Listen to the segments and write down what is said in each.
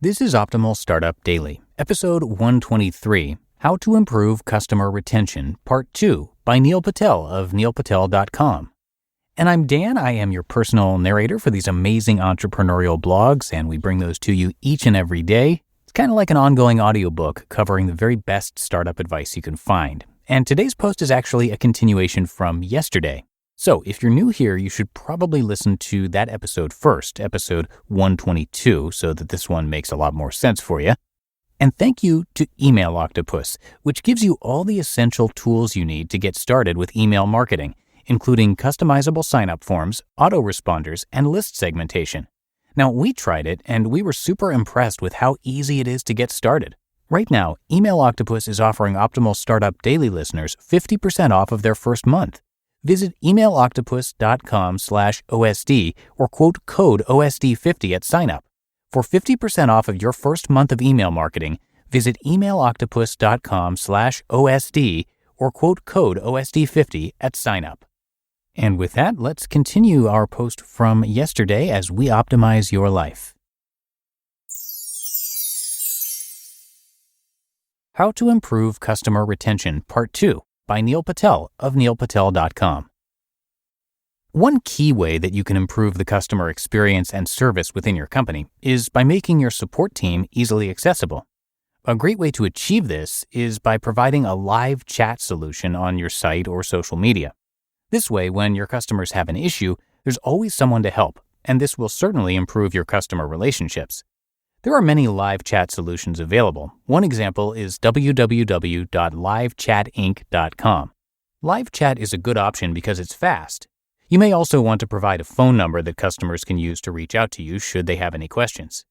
This is Optimal Startup Daily, episode 123, How to Improve Customer Retention, Part 2, by Neil Patel of neilpatel.com. And I'm Dan. I am your personal narrator for these amazing entrepreneurial blogs, and we bring those to you each and every day. It's kind of like an ongoing audiobook covering the very best startup advice you can find. And today's post is actually a continuation from yesterday. So if you're new here, you should probably listen to that episode first, episode 122, so that this one makes a lot more sense for you. And thank you to Email Octopus, which gives you all the essential tools you need to get started with email marketing, including customizable sign-up forms, autoresponders, and list segmentation. Now, we tried it, and we were super impressed with how easy it is to get started. Right now, Email Octopus is offering Optimal Startup Daily listeners 50% off of their first month. Visit emailoctopus.com/OSD or quote code OSD50 at signup. For 50% off of your first month of email marketing, visit emailoctopus.com/OSD or quote code OSD50 at signup. And with that, let's continue our post from yesterday as we optimize your life. How to Improve Customer Retention, Part 2, by Neil Patel of neilpatel.com. One key way that you can improve the customer experience and service within your company is by making your support team easily accessible. A great way to achieve this is by providing a live chat solution on your site or social media. This way, when your customers have an issue, there's always someone to help, and this will certainly improve your customer relationships. There are many live chat solutions available. One example is www.livechatinc.com. Live chat is a good option because it's fast. You may also want to provide a phone number that customers can use to reach out to you should they have any questions.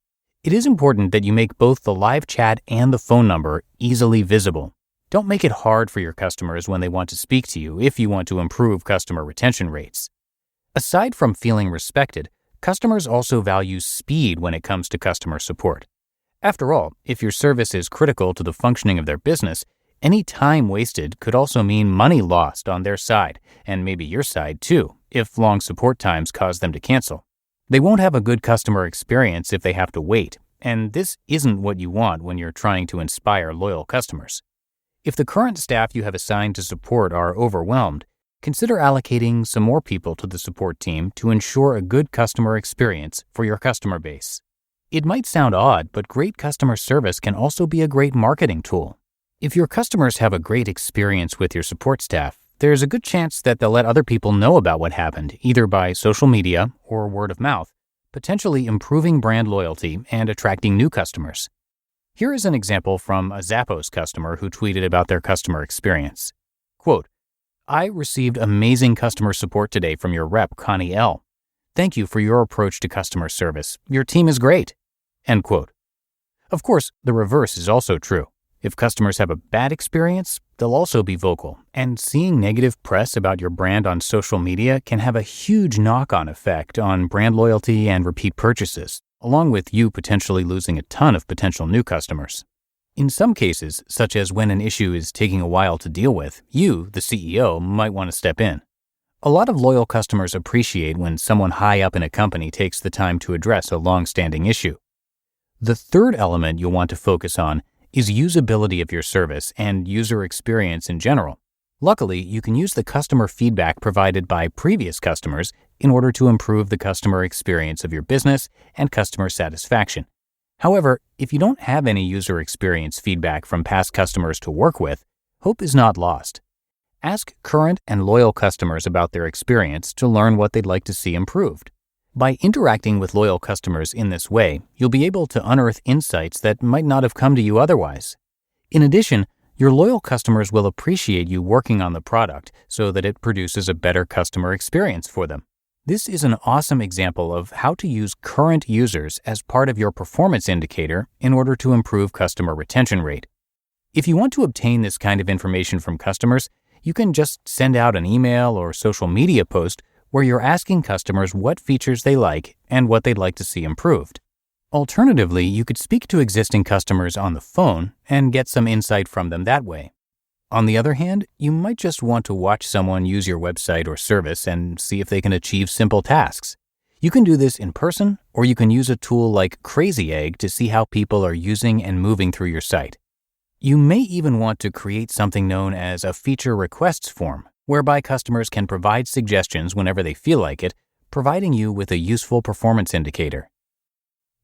It is important that you make both the live chat and the phone number easily visible. Don't make it hard for your customers when they want to speak to you if you want to improve customer retention rates. Aside from feeling respected, customers also value speed when it comes to customer support. After all, if your service is critical to the functioning of their business, any time wasted could also mean money lost on their side, and maybe your side too, if long support times cause them to cancel. They won't have a good customer experience if they have to wait, and this isn't what you want when you're trying to inspire loyal customers. If the current staff you have assigned to support are overwhelmed, consider allocating some more people to the support team to ensure a good customer experience for your customer base. It might sound odd, but great customer service can also be a great marketing tool. If your customers have a great experience with your support staff, there's a good chance that they'll let other people know about what happened, either by social media or word of mouth, potentially improving brand loyalty and attracting new customers. Here is an example from a Zappos customer who tweeted about their customer experience. Quote, "I received amazing customer support today from your rep, Connie L. Thank you for your approach to customer service. Your team is great." End quote. Of course, the reverse is also true. If customers have a bad experience, they'll also be vocal, and seeing negative press about your brand on social media can have a huge knock-on effect on brand loyalty and repeat purchases, along with you potentially losing a ton of potential new customers. In some cases, such as when an issue is taking a while to deal with, you, the CEO, might want to step in. A lot of loyal customers appreciate when someone high up in a company takes the time to address a long-standing issue. The third element you'll want to focus on is usability of your service and user experience in general. Luckily, you can use the customer feedback provided by previous customers in order to improve the customer experience of your business and customer satisfaction. However, if you don't have any user experience feedback from past customers to work with, hope is not lost. Ask current and loyal customers about their experience to learn what they'd like to see improved. By interacting with loyal customers in this way, you'll be able to unearth insights that might not have come to you otherwise. In addition, your loyal customers will appreciate you working on the product so that it produces a better customer experience for them. This is an awesome example of how to use current users as part of your performance indicator in order to improve customer retention rate. If you want to obtain this kind of information from customers, you can just send out an email or social media post where you're asking customers what features they like and what they'd like to see improved. Alternatively, you could speak to existing customers on the phone and get some insight from them that way. On the other hand, you might just want to watch someone use your website or service and see if they can achieve simple tasks. You can do this in person, or you can use a tool like Crazy Egg to see how people are using and moving through your site. You may even want to create something known as a feature requests form, whereby customers can provide suggestions whenever they feel like it, providing you with a useful performance indicator.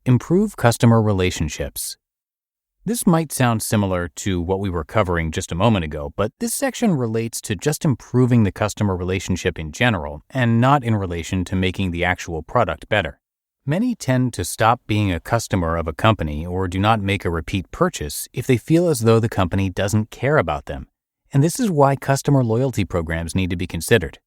Improve customer relationships. This might sound similar to what we were covering just a moment ago, but this section relates to just improving the customer relationship in general and not in relation to making the actual product better. Many tend to stop being a customer of a company or do not make a repeat purchase if they feel as though the company doesn't care about them, and this is why customer loyalty programs need to be considered.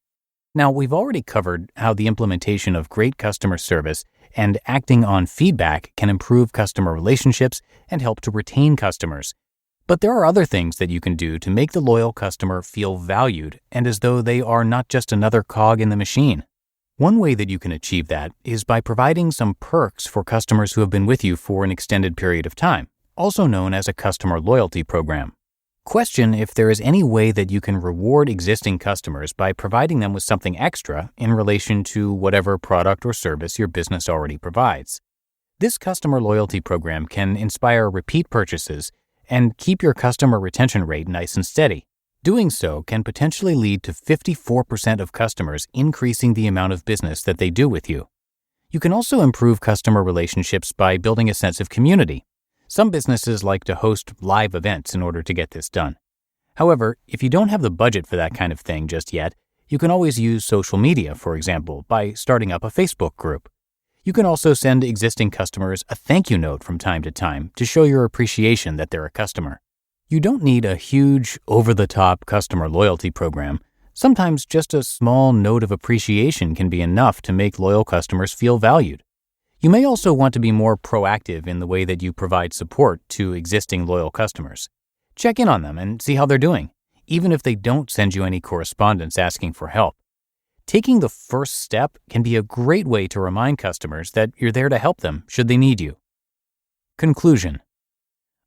Now, we've already covered how the implementation of great customer service and acting on feedback can improve customer relationships and help to retain customers. But there are other things that you can do to make the loyal customer feel valued and as though they are not just another cog in the machine. One way that you can achieve that is by providing some perks for customers who have been with you for an extended period of time, also known as a customer loyalty program. Question if there is any way that you can reward existing customers by providing them with something extra in relation to whatever product or service your business already provides. This customer loyalty program can inspire repeat purchases and keep your customer retention rate nice and steady. Doing so can potentially lead to 54% of customers increasing the amount of business that they do with you. You can also improve customer relationships by building a sense of community. Some businesses like to host live events in order to get this done. However, if you don't have the budget for that kind of thing just yet, you can always use social media, for example, by starting up a Facebook group. You can also send existing customers a thank you note from time to time to show your appreciation that they're a customer. You don't need a huge, over-the-top customer loyalty program. Sometimes just a small note of appreciation can be enough to make loyal customers feel valued. You may also want to be more proactive in the way that you provide support to existing loyal customers. Check in on them and see how they're doing, even if they don't send you any correspondence asking for help. Taking the first step can be a great way to remind customers that you're there to help them should they need you. Conclusion.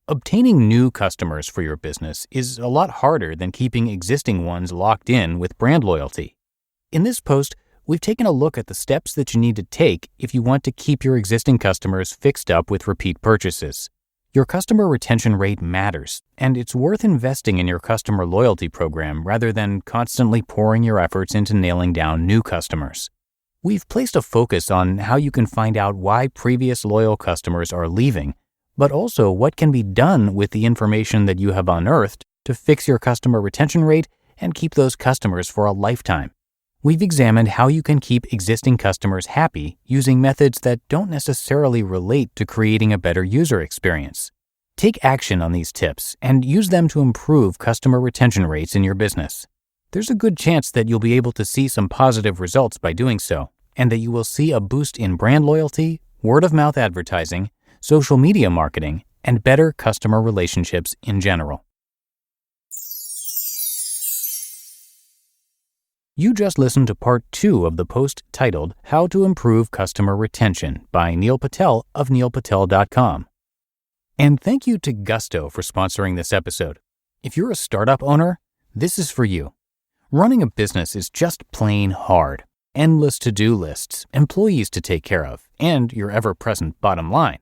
Obtaining new customers for your business is a lot harder than keeping existing ones locked in with brand loyalty. In this post, we've taken a look at the steps that you need to take if you want to keep your existing customers fixed up with repeat purchases. Your customer retention rate matters, and it's worth investing in your customer loyalty program rather than constantly pouring your efforts into nailing down new customers. We've placed a focus on how you can find out why previous loyal customers are leaving, but also what can be done with the information that you have unearthed to fix your customer retention rate and keep those customers for a lifetime. We've examined how you can keep existing customers happy using methods that don't necessarily relate to creating a better user experience. Take action on these tips and use them to improve customer retention rates in your business. There's a good chance that you'll be able to see some positive results by doing so, and that you will see a boost in brand loyalty, word-of-mouth advertising, social media marketing, and better customer relationships in general. You just listened to part 2 of the post titled How to Improve Customer Retention by Neil Patel of neilpatel.com. And thank you to Gusto for sponsoring this episode. If you're a startup owner, this is for you. Running a business is just plain hard. Endless to-do lists, employees to take care of, and your ever-present bottom line.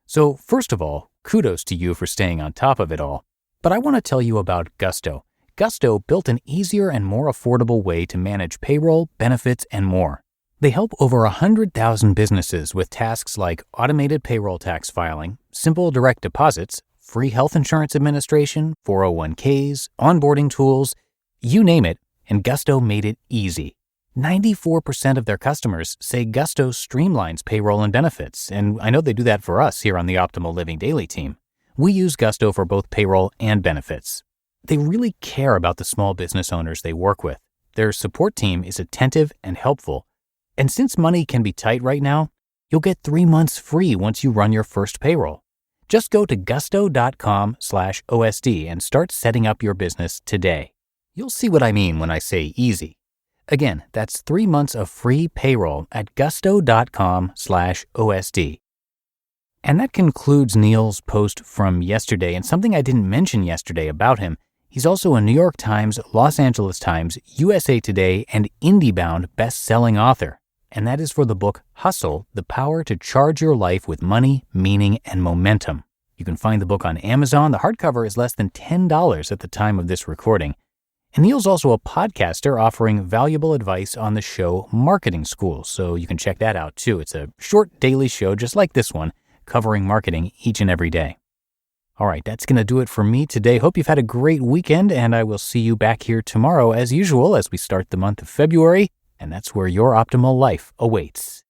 So first of all, kudos to you for staying on top of it all. But I want to tell you about Gusto. Gusto built an easier and more affordable way to manage payroll, benefits, and more. They help over 100,000 businesses with tasks like automated payroll tax filing, simple direct deposits, free health insurance administration, 401ks, onboarding tools, you name it, and Gusto made it easy. 94% of their customers say Gusto streamlines payroll and benefits, and I know they do that for us here on the Optimal Living Daily team. We use Gusto for both payroll and benefits. They really care about the small business owners they work with. Their support team is attentive and helpful. And since money can be tight right now, you'll get 3 months free once you run your first payroll. Just go to gusto.com/OSD and start setting up your business today. You'll see what I mean when I say easy. Again, that's 3 months of free payroll at gusto.com/OSD. And that concludes Neil's post from yesterday. And something I didn't mention yesterday about him, he's also a New York Times, Los Angeles Times, USA Today, and IndieBound best-selling author. and that is for the book Hustle, The Power to Charge Your Life with Money, Meaning, and Momentum. You can find the book on Amazon. The hardcover is less than $10 at the time of this recording. And Neil's also a podcaster offering valuable advice on the show Marketing School, so you can check that out too. It's a short daily show just like this one, covering marketing each and every day. All right, that's going to do it for me today. Hope you've had a great weekend, and I will see you back here tomorrow as usual as we start the month of February, and that's where your optimal life awaits.